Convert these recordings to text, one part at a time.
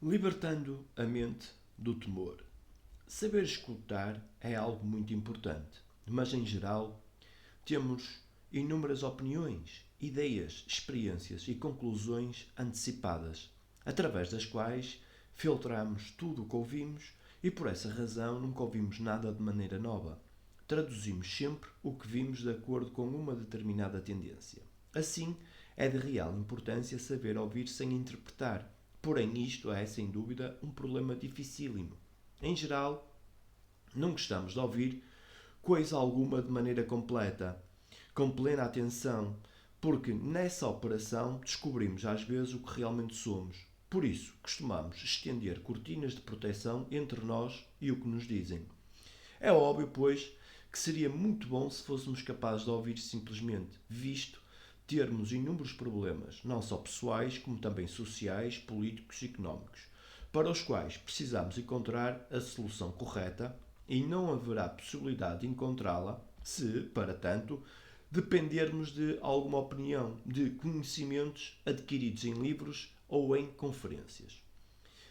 Libertando a mente do temor. Saber escutar é algo muito importante, mas em geral temos inúmeras opiniões, ideias, experiências e conclusões antecipadas, através das quais filtramos tudo o que ouvimos e por essa razão nunca ouvimos nada de maneira nova. Traduzimos sempre o que vimos de acordo com uma determinada tendência. Assim, é de real importância saber ouvir sem interpretar. Porém, isto é, sem dúvida, um problema dificílimo. Em geral, não gostamos de ouvir coisa alguma de maneira completa, com plena atenção, porque nessa operação descobrimos às vezes o que realmente somos. Por isso, costumamos estender cortinas de proteção entre nós e o que nos dizem. É óbvio, pois, que seria muito bom se fôssemos capazes de ouvir simplesmente, visto termos inúmeros problemas, não só pessoais, como também sociais, políticos e económicos, para os quais precisamos encontrar a solução correta e não haverá possibilidade de encontrá-la se, para tanto, dependermos de alguma opinião, de conhecimentos adquiridos em livros ou em conferências.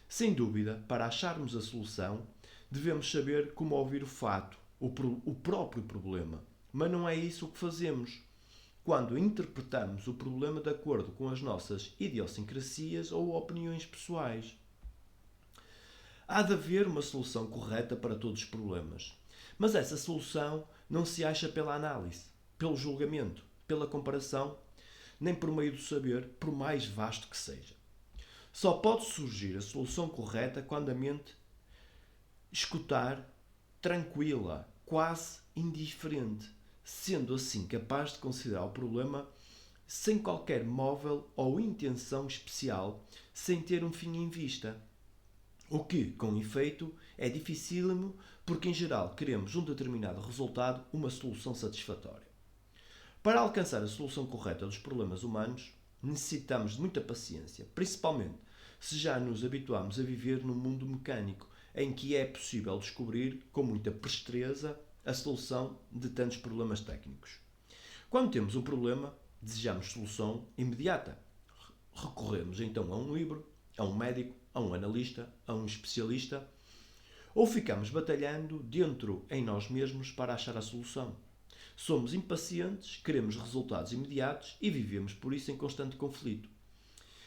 Sem dúvida, para acharmos a solução, devemos saber como ouvir o fato, o próprio problema. Mas não é isso o que fazemos. Quando interpretamos o problema de acordo com as nossas idiosincrasias ou opiniões pessoais. Há de haver uma solução correta para todos os problemas. Mas essa solução não se acha pela análise, pelo julgamento, pela comparação, nem por meio do saber, por mais vasto que seja. Só pode surgir a solução correta quando a mente escutar tranquila, quase indiferente, sendo assim capaz de considerar o problema sem qualquer móvel ou intenção especial, sem ter um fim em vista. O que, com efeito, é dificílimo porque, em geral, queremos um determinado resultado, uma solução satisfatória. Para alcançar a solução correta dos problemas humanos, necessitamos de muita paciência, principalmente se já nos habituamos a viver num mundo mecânico, em que é possível descobrir, com muita presteza, a solução de tantos problemas técnicos. Quando temos um problema, desejamos solução imediata. Recorremos então a um livro, a um médico, a um analista, a um especialista, ou ficamos batalhando dentro em nós mesmos para achar a solução. Somos impacientes, queremos resultados imediatos e vivemos por isso em constante conflito.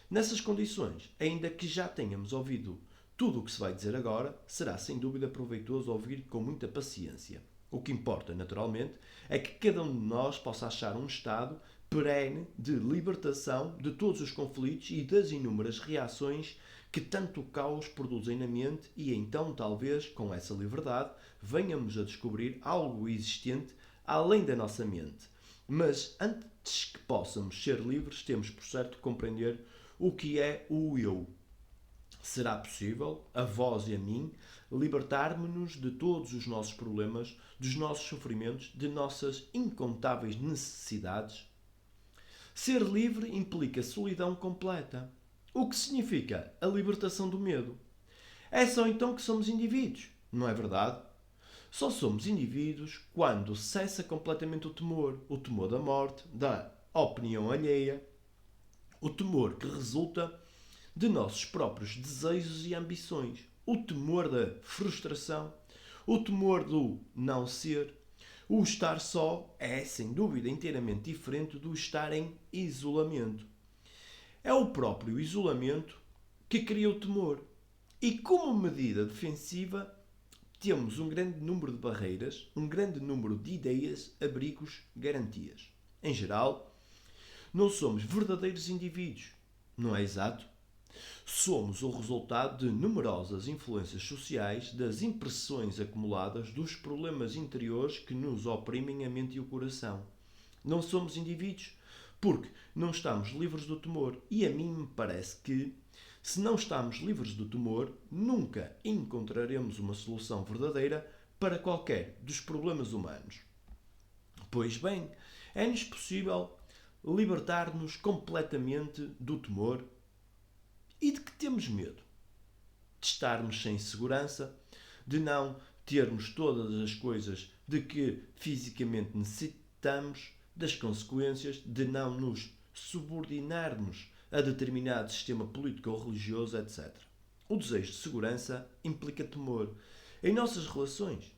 Nessas condições, ainda que já tenhamos ouvido tudo o que se vai dizer agora, será sem dúvida proveitoso ouvir com muita paciência. O que importa, naturalmente, é que cada um de nós possa achar um estado perene de libertação de todos os conflitos e das inúmeras reações que tanto caos produzem na mente e então, talvez, com essa liberdade, venhamos a descobrir algo existente além da nossa mente. Mas antes que possamos ser livres, temos por certo compreender o que é o eu. Será possível, a vós e a mim, libertarmos-nos de todos os nossos problemas, dos nossos sofrimentos, de nossas incontáveis necessidades? Ser livre implica solidão completa. O que significa a libertação do medo? É só então que somos indivíduos, não é verdade? Só somos indivíduos quando cessa completamente o temor da morte, da opinião alheia, o temor que resulta de nossos próprios desejos e ambições, o temor da frustração, o temor do não ser. O estar só é, sem dúvida, inteiramente diferente do estar em isolamento. É o próprio isolamento que cria o temor. E como medida defensiva, temos um grande número de barreiras, um grande número de ideias, abrigos, garantias. Em geral, não somos verdadeiros indivíduos, não é exato? Somos o resultado de numerosas influências sociais, das impressões acumuladas, dos problemas interiores que nos oprimem a mente e o coração. Não somos indivíduos porque não estamos livres do temor. E a mim me parece que, se não estamos livres do temor, nunca encontraremos uma solução verdadeira para qualquer dos problemas humanos. Pois bem, é-nos possível libertar-nos completamente do temor. E de que temos medo? De estarmos sem segurança, de não termos todas as coisas de que fisicamente necessitamos, das consequências de não nos subordinarmos a determinado sistema político ou religioso, etc. O desejo de segurança implica temor em nossas relações.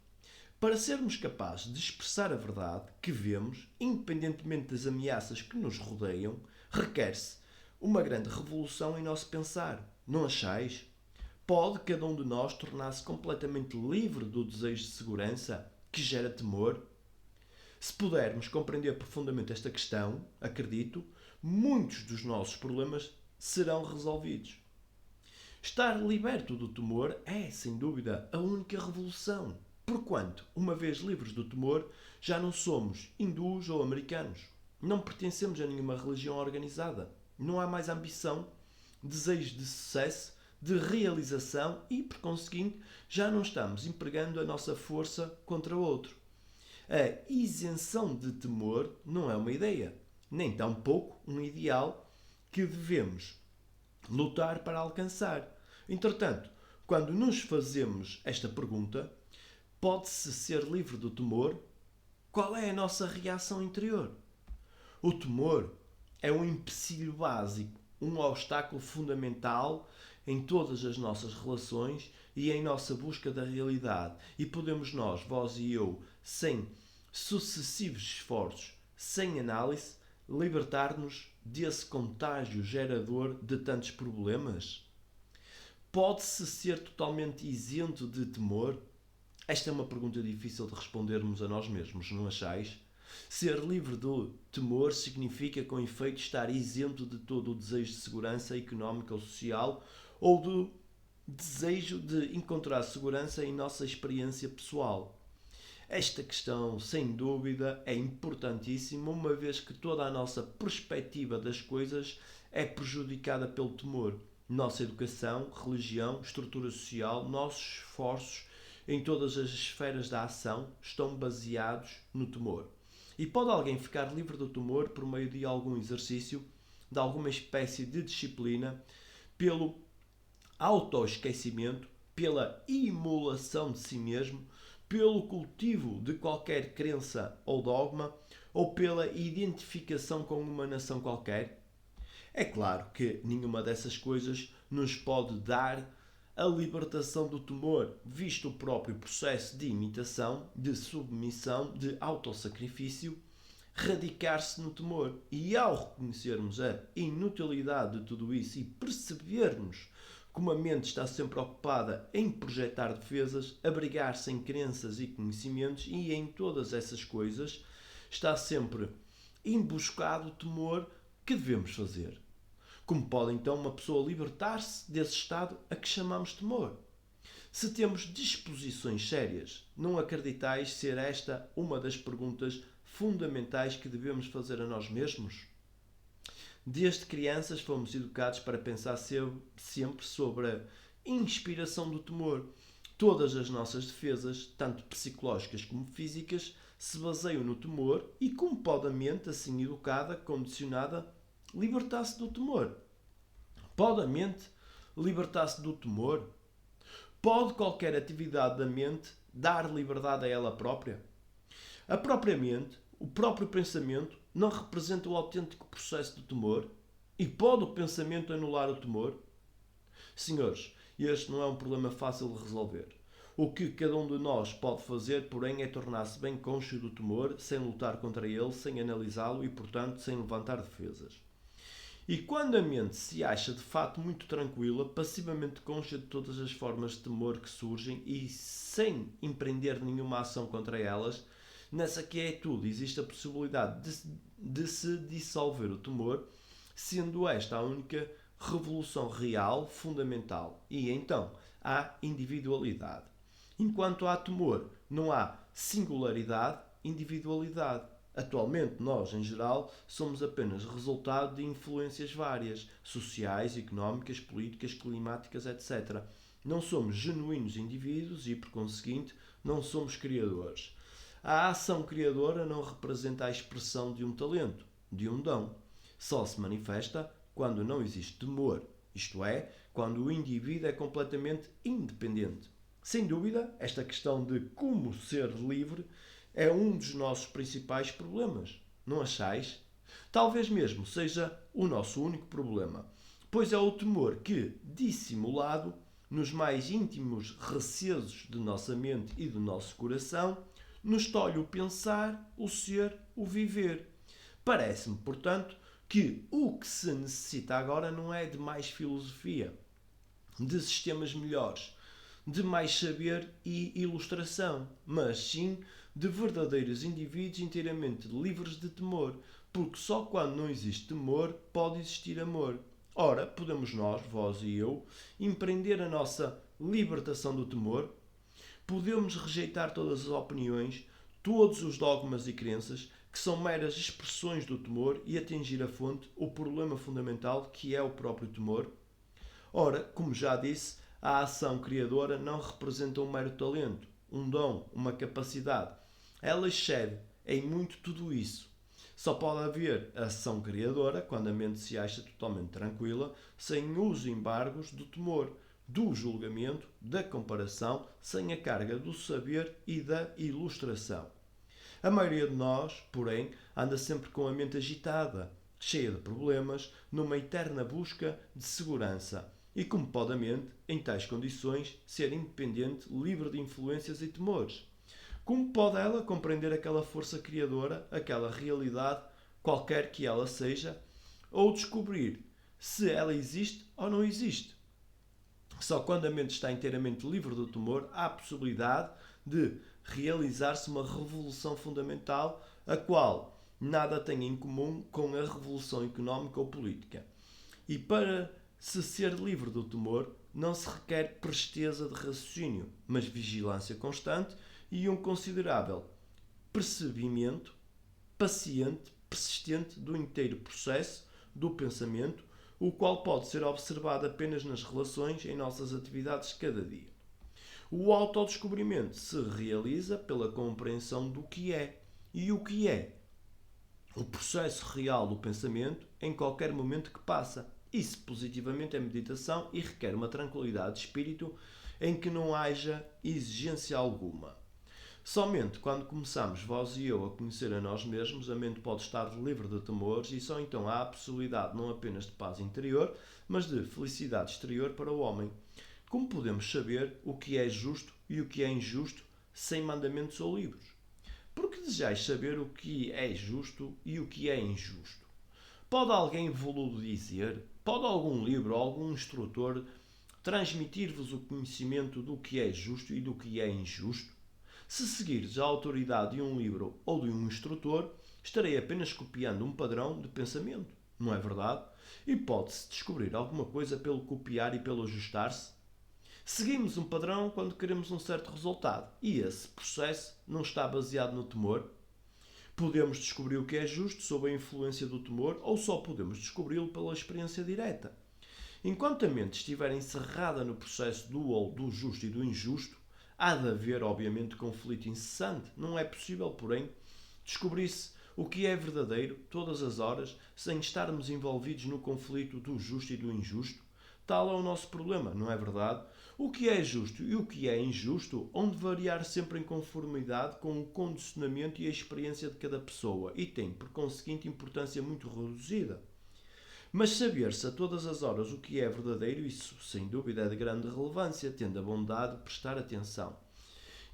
Para sermos capazes de expressar a verdade que vemos, independentemente das ameaças que nos rodeiam, requer-se uma grande revolução em nosso pensar. Não achais? Pode cada um de nós tornar-se completamente livre do desejo de segurança que gera temor? Se pudermos compreender profundamente esta questão, acredito, muitos dos nossos problemas serão resolvidos. Estar liberto do temor é, sem dúvida, a única revolução. Porquanto, uma vez livres do temor, já não somos hindus ou americanos. Não pertencemos a nenhuma religião organizada. Não há mais ambição, desejo de sucesso, de realização e, por conseguinte, já não estamos empregando a nossa força contra outro. A isenção de temor não é uma ideia, nem tampouco um ideal que devemos lutar para alcançar. Entretanto, quando nos fazemos esta pergunta, pode-se ser livre do temor? Qual é a nossa reação interior? O temor é um empecilho básico, um obstáculo fundamental em todas as nossas relações e em nossa busca da realidade. E podemos nós, vós e eu, sem sucessivos esforços, sem análise, libertar-nos desse contágio gerador de tantos problemas? Pode-se ser totalmente isento de temor? Esta é uma pergunta difícil de respondermos a nós mesmos, não achais? Ser livre do temor significa, com efeito, estar isento de todo o desejo de segurança económica ou social ou do desejo de encontrar segurança em nossa experiência pessoal. Esta questão, sem dúvida, é importantíssima, uma vez que toda a nossa perspectiva das coisas é prejudicada pelo temor. Nossa educação, religião, estrutura social, nossos esforços em todas as esferas da ação estão baseados no temor. E pode alguém ficar livre do temor por meio de algum exercício, de alguma espécie de disciplina, pelo autoesquecimento, pela imolação de si mesmo, pelo cultivo de qualquer crença ou dogma, ou pela identificação com uma nação qualquer? É claro que nenhuma dessas coisas nos pode dar a libertação do temor, visto o próprio processo de imitação, de submissão, de autossacrifício, radicar-se no temor. E ao reconhecermos a inutilidade de tudo isso e percebermos como a mente está sempre ocupada em projetar defesas, abrigar-se em crenças e conhecimentos, e em todas essas coisas está sempre emboscado o temor, que devemos fazer? Como pode então uma pessoa libertar-se desse estado a que chamamos temor? Se temos disposições sérias, não acreditais ser esta uma das perguntas fundamentais que devemos fazer a nós mesmos? Desde crianças fomos educados para pensar sempre sobre a inspiração do temor. Todas as nossas defesas, tanto psicológicas como físicas, se baseiam no temor, e como pode a mente, assim educada, condicionada, libertar-se do temor? Pode a mente libertar-se do temor? Pode qualquer atividade da mente dar liberdade a ela própria? A própria mente, o próprio pensamento, não representa o autêntico processo do temor? E pode o pensamento anular o temor? Senhores, este não é um problema fácil de resolver. O que cada um de nós pode fazer, porém, é tornar-se bem cônscio do temor, sem lutar contra ele, sem analisá-lo e, portanto, sem levantar defesas. E quando a mente se acha de fato muito tranquila, passivamente cônscia de todas as formas de temor que surgem e sem empreender nenhuma ação contra elas, nessa quietude existe a possibilidade de se dissolver o temor, sendo esta a única revolução real, fundamental. E então há individualidade. Enquanto há temor, não há singularidade, individualidade. Atualmente, nós, em geral, somos apenas resultado de influências várias, sociais, económicas, políticas, climáticas, etc. Não somos genuínos indivíduos e, por conseguinte, não somos criadores. A ação criadora não representa a expressão de um talento, de um dom. Só se manifesta quando não existe temor, isto é, quando o indivíduo é completamente independente. Sem dúvida, esta questão de como ser livre é um dos nossos principais problemas, não achais? Talvez mesmo seja o nosso único problema, pois é o temor que, dissimulado, nos mais íntimos recesos de nossa mente e do nosso coração, nos tolhe o pensar, o ser, o viver. Parece-me, portanto, que o que se necessita agora não é de mais filosofia, de sistemas melhores, de mais saber e ilustração, mas sim de verdadeiros indivíduos inteiramente livres de temor, porque só quando não existe temor pode existir amor. Ora, podemos nós, vós e eu, empreender a nossa libertação do temor, podemos rejeitar todas as opiniões, todos os dogmas e crenças que são meras expressões do temor e atingir a fonte, o problema fundamental que é o próprio temor. Ora, como já disse, a ação criadora não representa um mero talento, um dom, uma capacidade. Ela excede em muito tudo isso. Só pode haver ação criadora quando a mente se acha totalmente tranquila, sem os embargos do temor, do julgamento, da comparação, sem a carga do saber e da ilustração. A maioria de nós, porém, anda sempre com a mente agitada, cheia de problemas, numa eterna busca de segurança. E como pode a mente, em tais condições, ser independente, livre de influências e temores? Como pode ela compreender aquela força criadora, aquela realidade, qualquer que ela seja, ou descobrir se ela existe ou não existe? Só quando a mente está inteiramente livre do temor há a possibilidade de realizar-se uma revolução fundamental, a qual nada tem em comum com a revolução económica ou política. E para se ser livre do temor, não se requer presteza de raciocínio, mas vigilância constante e um considerável percebimento paciente, persistente do inteiro processo do pensamento, o qual pode ser observado apenas nas relações em nossas atividades de cada dia. O autodescobrimento se realiza pela compreensão do que é. E o que é? O processo real do pensamento em qualquer momento que passa. Isso positivamente é meditação e requer uma tranquilidade de espírito em que não haja exigência alguma. Somente quando começamos, vós e eu, a conhecer a nós mesmos, a mente pode estar livre de temores e só então há a possibilidade não apenas de paz interior, mas de felicidade exterior para o homem. Como podemos saber o que é justo e o que é injusto sem mandamentos ou livros? Porque desejais saber o que é justo e o que é injusto? Pode alguém vos dizer? Pode algum livro ou algum instrutor transmitir-vos o conhecimento do que é justo e do que é injusto? Se seguires a autoridade de um livro ou de um instrutor, estarei apenas copiando um padrão de pensamento, não é verdade? E pode-se descobrir alguma coisa pelo copiar e pelo ajustar-se? Seguimos um padrão quando queremos um certo resultado e esse processo não está baseado no temor. Podemos descobrir o que é justo sob a influência do temor ou só podemos descobri-lo pela experiência direta. Enquanto a mente estiver encerrada no processo do ou do justo e do injusto, há de haver, obviamente, conflito incessante. Não é possível, porém, descobrir-se o que é verdadeiro todas as horas sem estarmos envolvidos no conflito do justo e do injusto. Tal é o nosso problema, não é verdade? O que é justo e o que é injusto hão de variar sempre em conformidade com o condicionamento e a experiência de cada pessoa e tem, por conseguinte, importância muito reduzida. Mas saber-se a todas as horas o que é verdadeiro, isso sem dúvida é de grande relevância, tendo a bondade de prestar atenção.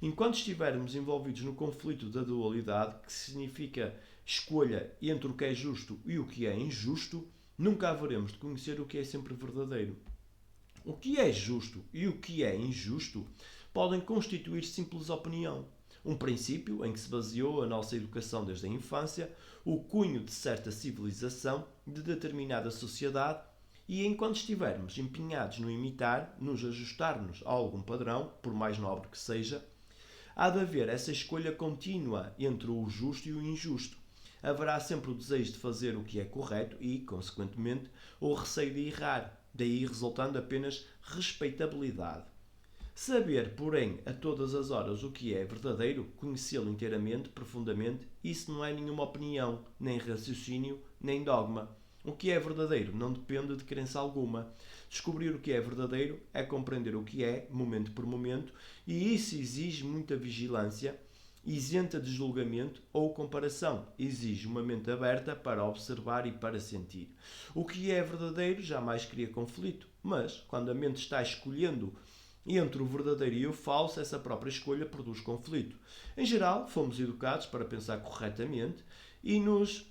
Enquanto estivermos envolvidos no conflito da dualidade, que significa escolha entre o que é justo e o que é injusto, nunca haveremos de conhecer o que é sempre verdadeiro. O que é justo e o que é injusto podem constituir simples opinião. Um princípio em que se baseou a nossa educação desde a infância, o cunho de certa civilização, de determinada sociedade, e enquanto estivermos empenhados no imitar, nos ajustar-nos a algum padrão, por mais nobre que seja, há de haver essa escolha contínua entre o justo e o injusto. Haverá sempre o desejo de fazer o que é correto e, consequentemente, o receio de errar, daí resultando apenas respeitabilidade. Saber, porém, a todas as horas o que é verdadeiro, conhecê-lo inteiramente, profundamente, isso não é nenhuma opinião, nem raciocínio, nem dogma. O que é verdadeiro não depende de crença alguma. Descobrir o que é verdadeiro é compreender o que é, momento por momento, e isso exige muita vigilância isenta de julgamento ou comparação. Exige uma mente aberta para observar e para sentir. O que é verdadeiro jamais cria conflito, mas quando a mente está escolhendo entre o verdadeiro e o falso, essa própria escolha produz conflito. Em geral, fomos educados para pensar corretamente e nos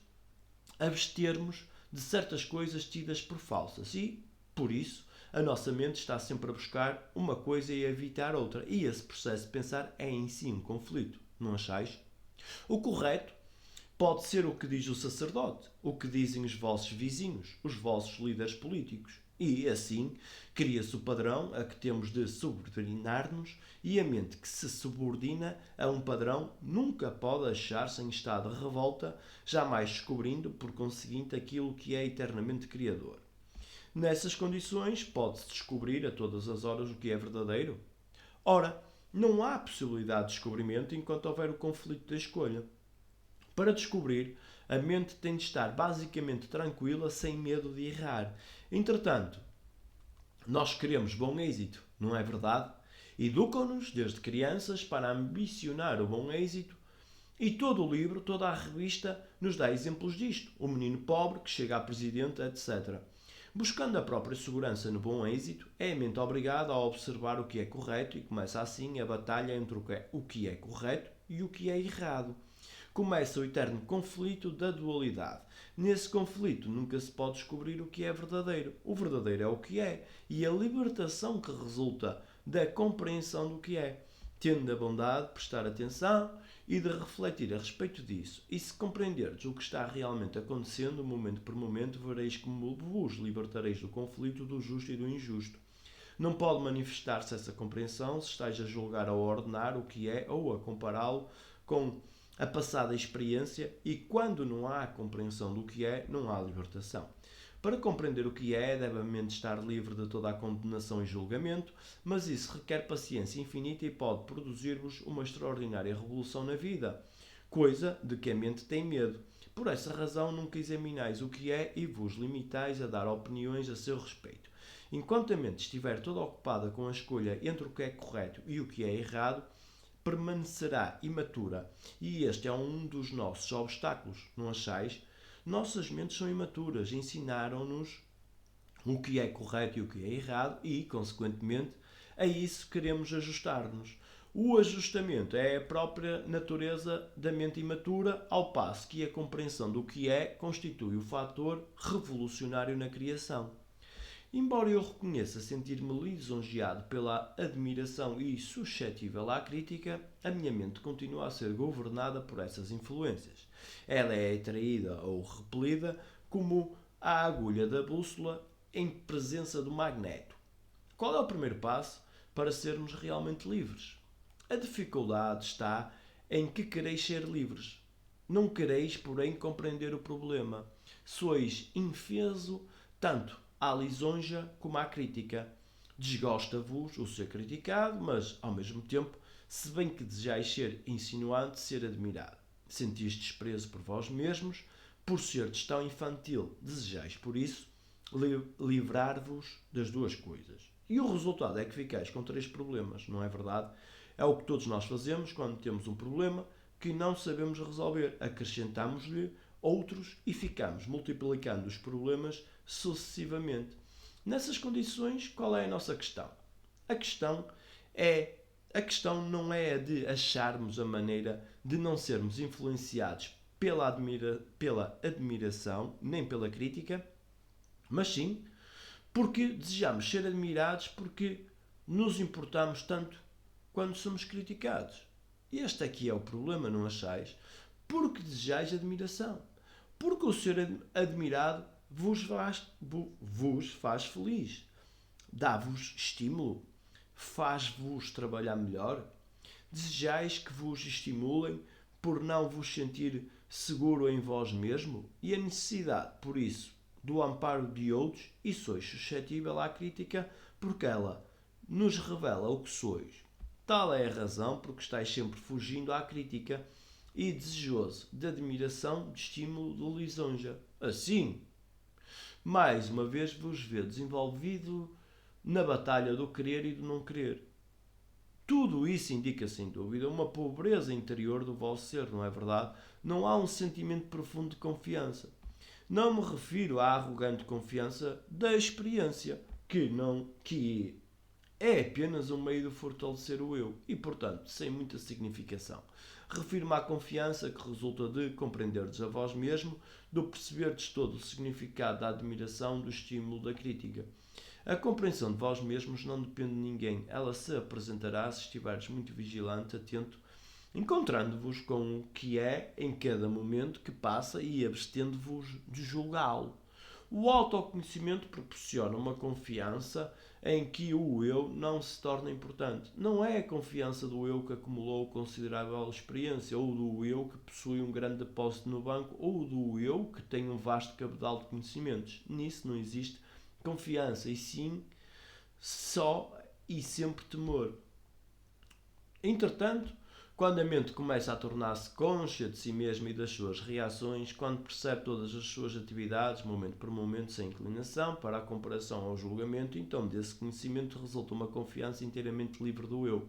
abstermos de certas coisas tidas por falsas e, por isso, a nossa mente está sempre a buscar uma coisa e a evitar outra. E esse processo de pensar é em si um conflito, não achais? O correto pode ser o que diz o sacerdote, o que dizem os vossos vizinhos, os vossos líderes políticos. E, assim, cria-se o padrão a que temos de subordinar-nos e a mente que se subordina a um padrão nunca pode achar-se em estado de revolta, jamais descobrindo, por conseguinte, aquilo que é eternamente criador. Nessas condições, pode-se descobrir a todas as horas o que é verdadeiro? Ora, não há possibilidade de descobrimento enquanto houver o conflito da escolha. Para descobrir, a mente tem de estar basicamente tranquila, sem medo de errar. Entretanto, nós queremos bom êxito, não é verdade? Educam-nos desde crianças para ambicionar o bom êxito e todo o livro, toda a revista nos dá exemplos disto. O menino pobre que chega a presidente, etc. Buscando a própria segurança no bom êxito, é a mente obrigada a observar o que é correto e começa assim a batalha entre o que é correto e o que é errado. Começa o eterno conflito da dualidade. Nesse conflito nunca se pode descobrir o que é verdadeiro. O verdadeiro é o que é e a libertação que resulta da compreensão do que é. Tendo a bondade de prestar atenção e de refletir a respeito disso. E se compreenderdes o que está realmente acontecendo, momento por momento, vereis como vos libertareis do conflito do justo e do injusto. Não pode manifestar-se essa compreensão se estáis a julgar ou a ordenar o que é ou a compará-lo com a passada experiência e quando não há compreensão do que é, não há libertação. Para compreender o que é, deve a mente estar livre de toda a condenação e julgamento, mas isso requer paciência infinita e pode produzir-vos uma extraordinária revolução na vida, coisa de que a mente tem medo. Por essa razão, nunca examinais o que é e vos limitais a dar opiniões a seu respeito. Enquanto a mente estiver toda ocupada com a escolha entre o que é correto e o que é errado, permanecerá imatura. E este é um dos nossos obstáculos, não achais? Nossas mentes são imaturas, ensinaram-nos o que é correto e o que é errado e, consequentemente, a isso queremos ajustar-nos. O ajustamento é a própria natureza da mente imatura, ao passo que a compreensão do que é constitui o fator revolucionário na criação. Embora eu reconheça sentir-me lisonjeado pela admiração e suscetível à crítica, a minha mente continua a ser governada por essas influências. Ela é atraída ou repelida como a agulha da bússola em presença do magneto. Qual é o primeiro passo para sermos realmente livres? A dificuldade está em que quereis ser livres. Não quereis, porém, compreender o problema. Sois infeso tanto à lisonja como à crítica. Desgosta-vos o ser criticado, mas, ao mesmo tempo, se bem que desejais ser insinuante, ser admirado. Sentis desprezo por vós mesmos, por serdes tão infantil, desejais, por isso, livrar-vos das duas coisas. E o resultado é que ficais com três problemas, não é verdade? É o que todos nós fazemos quando temos um problema que não sabemos resolver. Acrescentamos-lhe outros e ficamos multiplicando os problemas sucessivamente. Nessas condições, qual é a nossa questão? A questão não é a de acharmos a maneira de não sermos influenciados pela admiração nem pela crítica, mas sim porque desejamos ser admirados porque nos importamos tanto quando somos criticados. Este aqui é o problema, não achais? Porque desejais admiração. Porque o ser admirado vos faz feliz. Dá-vos estímulo. Faz-vos trabalhar melhor. Desejais que vos estimulem por não vos sentir seguro em vós mesmo e a necessidade, por isso, do amparo de outros e sois suscetível à crítica porque ela nos revela o que sois. Tal é a razão porque estáis sempre fugindo à crítica e desejoso de admiração, de estímulo, de lisonja. Assim, mais uma vez vos vê desenvolvido na batalha do querer e do não querer. Tudo isso indica, sem dúvida, uma pobreza interior do vosso ser, não é verdade? Não há um sentimento profundo de confiança. Não me refiro à arrogante confiança da experiência, que é apenas um meio de fortalecer o eu e, portanto, sem muita significação. Refiro-me à confiança que resulta de compreenderdes a vós mesmo, de perceberdes todo o significado da admiração, do estímulo, da crítica. A compreensão de vós mesmos não depende de ninguém. Ela se apresentará se estiveres muito vigilante, atento, encontrando-vos com o que é em cada momento que passa e abstendo-vos de julgá-lo. O autoconhecimento proporciona uma confiança em que o eu não se torna importante. Não é a confiança do eu que acumulou considerável experiência, ou do eu que possui um grande depósito no banco, ou do eu que tem um vasto cabedal de conhecimentos. Nisso não existe confiança, e sim só e sempre temor. Entretanto, quando a mente começa a tornar-se consciente de si mesma e das suas reações, quando percebe todas as suas atividades, momento por momento, sem inclinação para a comparação ou julgamento, então desse conhecimento resulta uma confiança inteiramente livre do eu.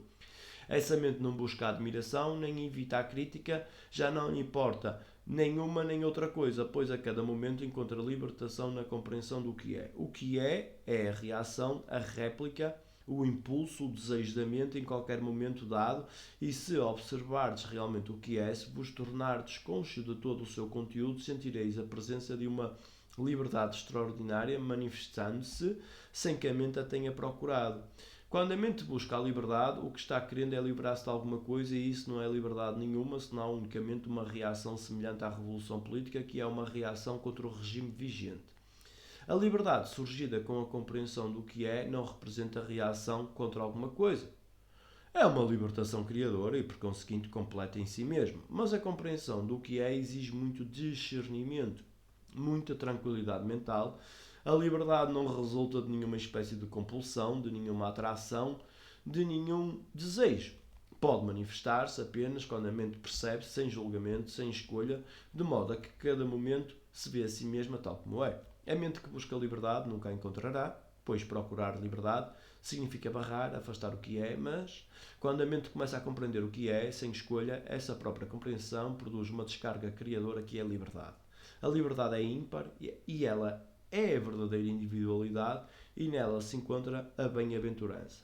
Essa mente não busca a admiração, nem evita a crítica, já não lhe importa nenhuma nem outra coisa, pois a cada momento encontra libertação na compreensão do que é. O que é a reação, a réplica, o impulso, o desejo da mente em qualquer momento dado, e se observardes realmente o que é, se vos tornardes cônscio de todo o seu conteúdo, sentireis a presença de uma liberdade extraordinária manifestando-se sem que a mente a tenha procurado. Quando a mente busca a liberdade, o que está querendo é livrar-se de alguma coisa, e isso não é liberdade nenhuma, senão unicamente uma reação semelhante à revolução política, que é uma reação contra o regime vigente. A liberdade surgida com a compreensão do que é não representa reação contra alguma coisa. É uma libertação criadora e, por conseguinte, completa em si mesmo. Mas a compreensão do que é exige muito discernimento, muita tranquilidade mental. A liberdade não resulta de nenhuma espécie de compulsão, de nenhuma atração, de nenhum desejo. Pode manifestar-se apenas quando a mente percebe, sem julgamento, sem escolha, de modo a que cada momento se vê a si mesma tal como é. A mente que busca a liberdade nunca a encontrará, pois procurar liberdade significa barrar, afastar o que é, mas quando a mente começa a compreender o que é, sem escolha, essa própria compreensão produz uma descarga criadora que é a liberdade. A liberdade é ímpar e ela é a verdadeira individualidade, e nela se encontra a bem-aventurança.